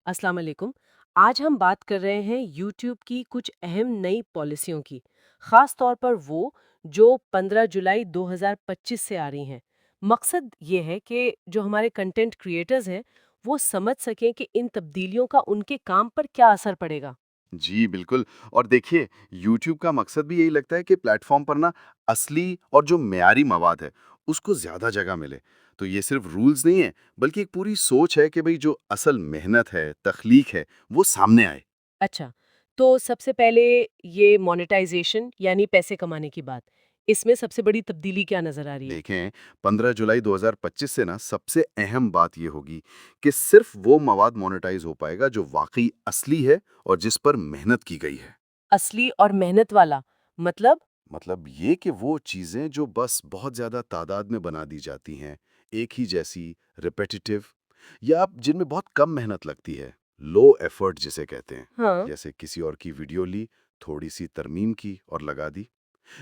السلام علیکم۔ آج ہم بات کر رہے ہیں یوٹیوب کی کچھ اہم نئی پالیسیوں کی، خاص طور پر وہ جو 15 جولائی 2025 سے آ رہی ہیں۔ مقصد یہ ہے کہ جو ہمارے کنٹینٹ کریٹرز ہیں وہ سمجھ سکیں کہ ان تبدیلیوں کا ان کے کام پر کیا اثر پڑے گا۔ جی بالکل، اور دیکھیے یوٹیوب کا مقصد بھی یہی لگتا ہے کہ پلیٹ فارم پر نا اصلی اور جو معیاری مواد ہے اس کو زیادہ جگہ ملے۔ تو یہ صرف رولز نہیں ہے بلکہ ایک پوری سوچ ہے کہ بھئی جو اصل محنت ہے، تخلیق ہے، وہ سامنے آئے۔ اچھا، تو سب سے پہلے یہ مونیٹائزیشن یعنی پیسے کمانے کی بات، اس میں سب سے بڑی تبدیلی کیا نظر آ رہی ہے؟ دیکھیں 15 جولائی 2025 سے نا سب سے اہم بات یہ ہوگی کہ صرف وہ مواد مونیٹائز ہو پائے گا جو واقعی اصلی ہے اور جس پر محنت کی گئی ہے۔ اصلی اور محنت والا مطلب؟ مطلب یہ کہ وہ چیزیں جو بس بہت زیادہ تعداد میں بنا دی جاتی ہیں، ایک ہی جیسی، ریپیٹیٹو، یا جن میں بہت کم محنت لگتی ہے، لو ایفرٹ جسے کہتے ہیں، ہاں، جیسے کسی اور کی ویڈیو لی، تھوڑی سی ترمیم کی اور لگا دی،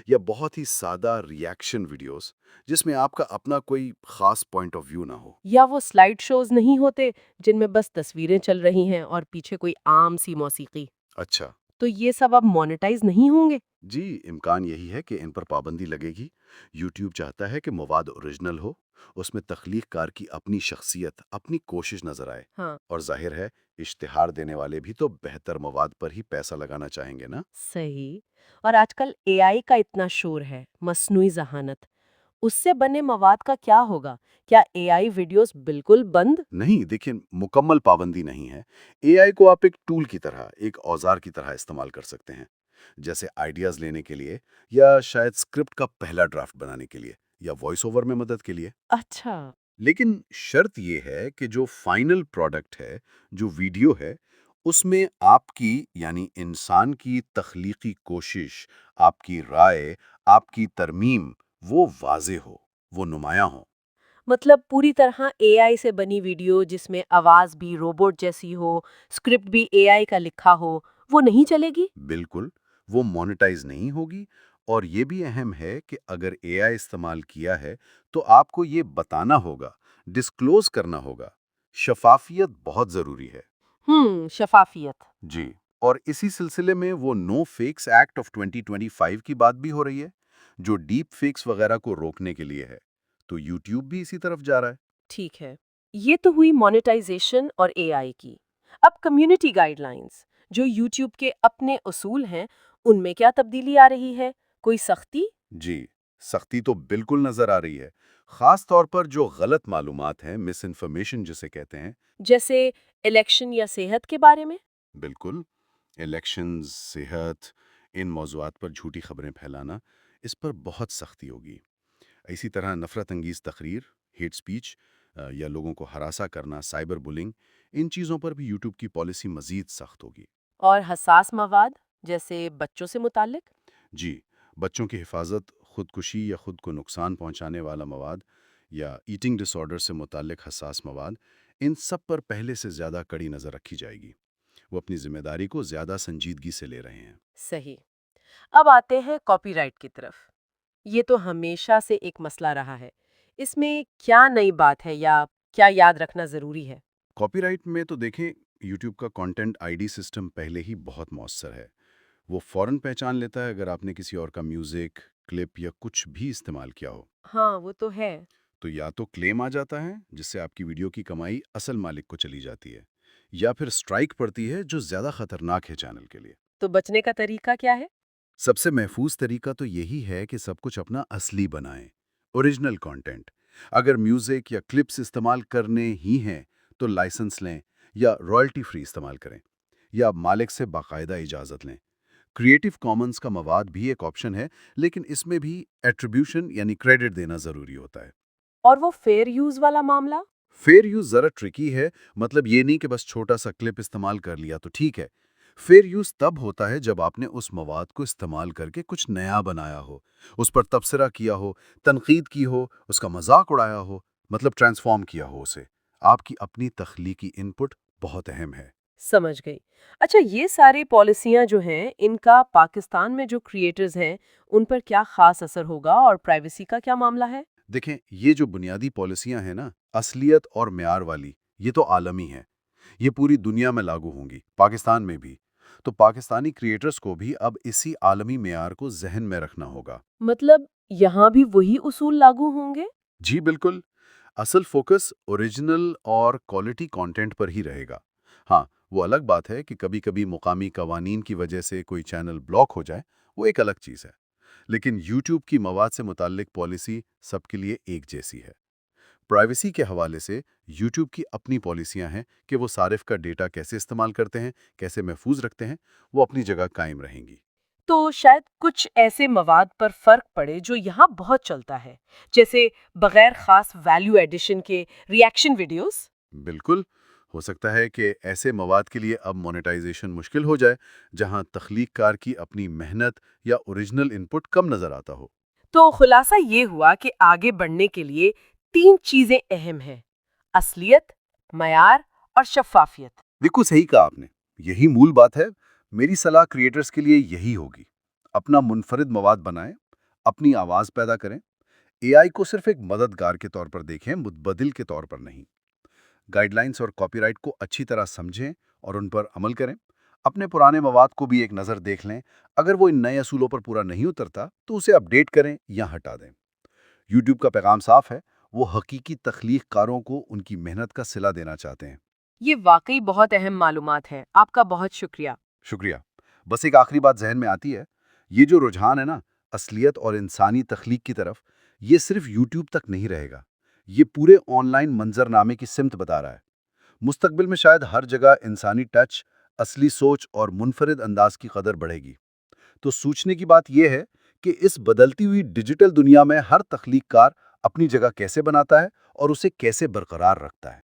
یا بہت ہی سادہ ریاکشن ویڈیوز جس میں آپ کا اپنا کوئی خاص پوائنٹ آف ویو نہ ہو۔ یا وہ سلائیڈ شوز نہیں ہوتے جن میں بس تصویریں چل رہی ہیں اور پیچھے کوئی عام سی موسیقی؟ اچھا، تو یہ سب اب مونیٹائز نہیں ہوں گے؟ جی امکان یہی ہے کہ ان پر پابندی لگے گی۔ یوٹیوب چاہتا ہے کہ مواد اوریجنل ہو، اس میں تخلیق کار کی اپنی شخصیت، اپنی کوشش نظر آئے، ہاں، اور ظاہر ہے اشتہار دینے والے بھی تو بہتر مواد پر ہی پیسہ لگانا چاہیں گے نا۔ صحیح۔ اور آج کل اے آئی کا اتنا شور ہے، مصنوعی ذہانت، اس سے بنے مواد کا کیا ہوگا؟ کیا اے آئی ویڈیوز بالکل بند؟ نہیں، دیکھیں مکمل پابندی نہیں ہے۔ اے آئی کو آپ ایک ٹول کی طرح، ایک اوزار کی طرح استعمال کر سکتے ہیں، جیسے آئیڈیاز لینے کے لیے، یا شاید اسکرپٹ کا پہلا ڈرافٹ بنانے کے لیے، یا وائس اوور میں مدد کے لیے۔ اچھا، لیکن شرط یہ ہے کہ جو فائنل پروڈکٹ ہے، جو ویڈیو ہے، اس میں آپ کی یعنی انسان کی تخلیقی کوشش، آپ کی رائے، آپ کی ترمیم، وہ واضح ہو، وہ نمایاں ہو۔ مطلب پوری طرح اے آئی سے بنی ویڈیو جس میں آواز بھی روبوٹ جیسی ہو، اسکرپٹ بھی اے آئی کا لکھا ہو، وہ نہیں چلے گی؟ بالکل، وہ مونیٹائز نہیں ہوگی۔ اور یہ بھی اہم ہے کہ اگر اے آئی استعمال کیا ہے تو آپ کو یہ بتانا ہوگا، ڈسکلوز کرنا ہوگا۔ شفافیت بہت ضروری ہے۔ شفافیت۔ جی، اور اسی سلسلے میں وہ نو فیکس ایکٹ آف 2025 کی بات بھی ہو رہی ہے، جو ڈیپ فیکس وغیرہ کو روکنے کے لیے ہے۔ تو یوٹیوب بھی اسی طرف جا رہا ہے۔ ٹھیک ہے، یہ تو ہوئی مونیٹائزیشن اور اے آئی کی۔ اب کمیونٹی گائیڈ لائنز، جو یوٹیوب کے اپنے اصول ہیں، ان میں کیا تبدیلی آ رہی ہے؟ کوئی سختی؟ جی، سختی تو بالکل نظر آ رہی ہے، خاص طور پر جو غلط معلومات ہیں، مس انفارمیشن جسے کہتے ہیں۔ جیسے الیکشن یا صحت کے بارے میں؟ بالکل، الیکشنز، صحت، ان موضوعات پر جھوٹی خبریں پھیلانا، اس پر بہت سختی ہوگی۔ اسی طرح نفرت انگیز تقریر، ہیٹ سپیچ، یا لوگوں کو ہراساں کرنا، سائبر بلنگ، ان چیزوں پر بھی یوٹیوب کی پالیسی مزید سخت ہوگی۔ اور حساس مواد جیسے بچوں سے متعلق؟ جی، بچوں کی حفاظت، خودکشی یا خود کو نقصان پہنچانے والا مواد، یا ایٹنگ ڈس آرڈر سے متعلق حساس مواد، ان سب پر پہلے سے زیادہ کڑی نظر رکھی جائے گی۔ وہ اپنی ذمہ داری کو زیادہ سنجیدگی سے لے رہے ہیں۔ صحیح۔ اب آتے ہیں کاپی رائٹ کی طرف۔ یہ تو ہمیشہ سے ایک مسئلہ رہا ہے۔ اس میں کیا نئی بات ہے یا کیا یاد رکھنا ضروری ہے؟ کاپی رائٹ میں تو دیکھیں یوٹیوب کا کانٹینٹ آئی ڈی سسٹم پہلے ہی بہت مؤثر ہے۔ وہ فوراً پہچان لیتا ہے اگر آپ نے کسی اور کا میوزک، کلپ یا کچھ بھی استعمال کیا ہو۔ ہاں، وہ تو ہے۔ تو یا تو کلیم آ جاتا ہے جس سے آپ کی ویڈیو کی کمائی اصل مالک کو چلی جاتی ہے، یا پھر اسٹرائک پڑتی ہے جو زیادہ خطرناک ہے چینل کے لیے۔ تو بچنے کا طریقہ کیا ہے؟ سب سے محفوظ طریقہ تو یہی ہے کہ سب کچھ اپنا اصلی بنائیں، اوریجنل کانٹینٹ۔ اگر میوزک یا کلپس استعمال کرنے ہی ہیں تو لائسنس لیں یا رائلٹی فری استعمال کریں، یا مالک سے باقاعدہ اجازت لیں۔ کریٹو کامنز کا مواد بھی ایک آپشن ہے، لیکن اس میں بھی ایٹریبیوشن یعنی کریڈٹ دینا ضروری ہوتا ہے۔ اور وہ فیئر یوز والا معاملہ؟ فیئر یوز ذرا ٹرکی ہے، مطلب یہ نہیں کہ بس چھوٹا سا کلپ استعمال کر لیا تو ٹھیک ہے۔ فیئر یوز تب ہوتا ہے جب آپ نے اس مواد کو استعمال کر کے کچھ نیا بنایا ہو، اس پر تبصرہ کیا ہو، تنقید کی ہو، اس کا مذاق اڑایا ہو، مطلب ٹرانسفارم کیا ہو اسے۔ آپ کی اپنی تخلیقی ان پٹ بہت اہم ہے۔ سمجھ گئی۔ اچھا، یہ ساری پالیسیاں جو ہیں، ان کا پاکستان میں جو کریٹرز ہیں، ان پر کیا خاص اثر ہوگا اور پرائیویسی کا کیا معاملہ ہے؟ دیکھیں یہ جو بنیادی پالیسیاں ہیں نا، اصلیت اور معیار والی، یہ تو عالمی ہیں۔ یہ پوری دنیا میں لاگو ہوں گی، پاکستان میں بھی۔ تو پاکستانی کریٹرز کو بھی اب اسی عالمی معیار کو ذہن میں رکھنا ہوگا۔ مطلب یہاں بھی وہی اصول لاگو ہوں گے؟ جی بالکل، اصل فوکس اوریجنل اور کوالٹی کانٹینٹ پر ہی رہے گا۔ ہاں، وہ الگ بات ہے کہ کبھی کبھی مقامی قوانین کی وجہ سے کوئی چینل بلاک ہو جائے، وہ ایک الگ چیز ہے۔ لیکن یوٹیوب کی مواد سے متعلق پالیسی سب کے لیے ایک جیسی ہے۔ پرائیویسی کے حوالے سے یوٹیوب کی اپنی پالیسیاں ہیں کہ وہ صارف کا ڈیٹا کیسے استعمال کرتے ہیں، کیسے محفوظ رکھتے ہیں، وہ اپنی جگہ قائم رہیں گی۔ تو شاید کچھ ایسے مواد پر فرق پڑے جو یہاں بہت چلتا ہے، جیسے بغیر خاص ویلیو ایڈیشن کے ریئیکشن ویڈیوز۔ بالکل، ہو سکتا ہے کہ ایسے مواد کے لیے اب مونیٹائزیشن مشکل ہو جائے، جہاں تخلیق کار کی اپنی محنت یا اوریجنل انپٹ کم نظر آتا ہو۔ تو خلاصہ یہ ہوا کہ آگے بڑھنے کے لیے 3 چیزیں اہم ہیں: اصلیت، معیار اور شفافیت۔ دیکھو، صحیح کہا آپ نے، یہی مول بات ہے۔ میری صلاح کریٹرز کے لیے یہی ہوگی: اپنا منفرد مواد بنائیں، اپنی آواز پیدا کریں، اے آئی کو صرف ایک مددگار کے طور پر دیکھیں، متبادل کے طور پر نہیں۔ گائیڈ لائنز اور کاپی رائٹ کو اچھی طرح سمجھیں اور ان پر عمل کریں۔ اپنے پرانے مواد کو بھی ایک نظر دیکھ لیں، اگر وہ ان نئے اصولوں پر پورا نہیں اترتا تو اسے اپڈیٹ کریں یا ہٹا دیں۔ یوٹیوب کا پیغام صاف ہے، وہ حقیقی تخلیق کاروں کو ان کی محنت کا صلہ دینا چاہتے ہیں۔ یہ واقعی بہت اہم معلومات ہے، آپ کا بہت شکریہ۔ شکریہ۔ بس ایک آخری بات ذہن میں آتی ہے، یہ جو رجحان ہے نا، اصلیت اور انسانی تخلیق کی طرف، یہ صرف یوٹیوب تک نہیں رہے گا، یہ پورے آن لائن منظر نامے کی سمت بتا رہا ہے۔ مستقبل میں شاید ہر جگہ انسانی ٹچ، اصلی سوچ اور منفرد انداز کی قدر بڑھے گی۔ تو سوچنے کی بات یہ ہے کہ اس بدلتی ہوئی ڈیجیٹل دنیا میں ہر تخلیق کار اپنی جگہ کیسے بناتا ہے اور اسے کیسے برقرار رکھتا ہے۔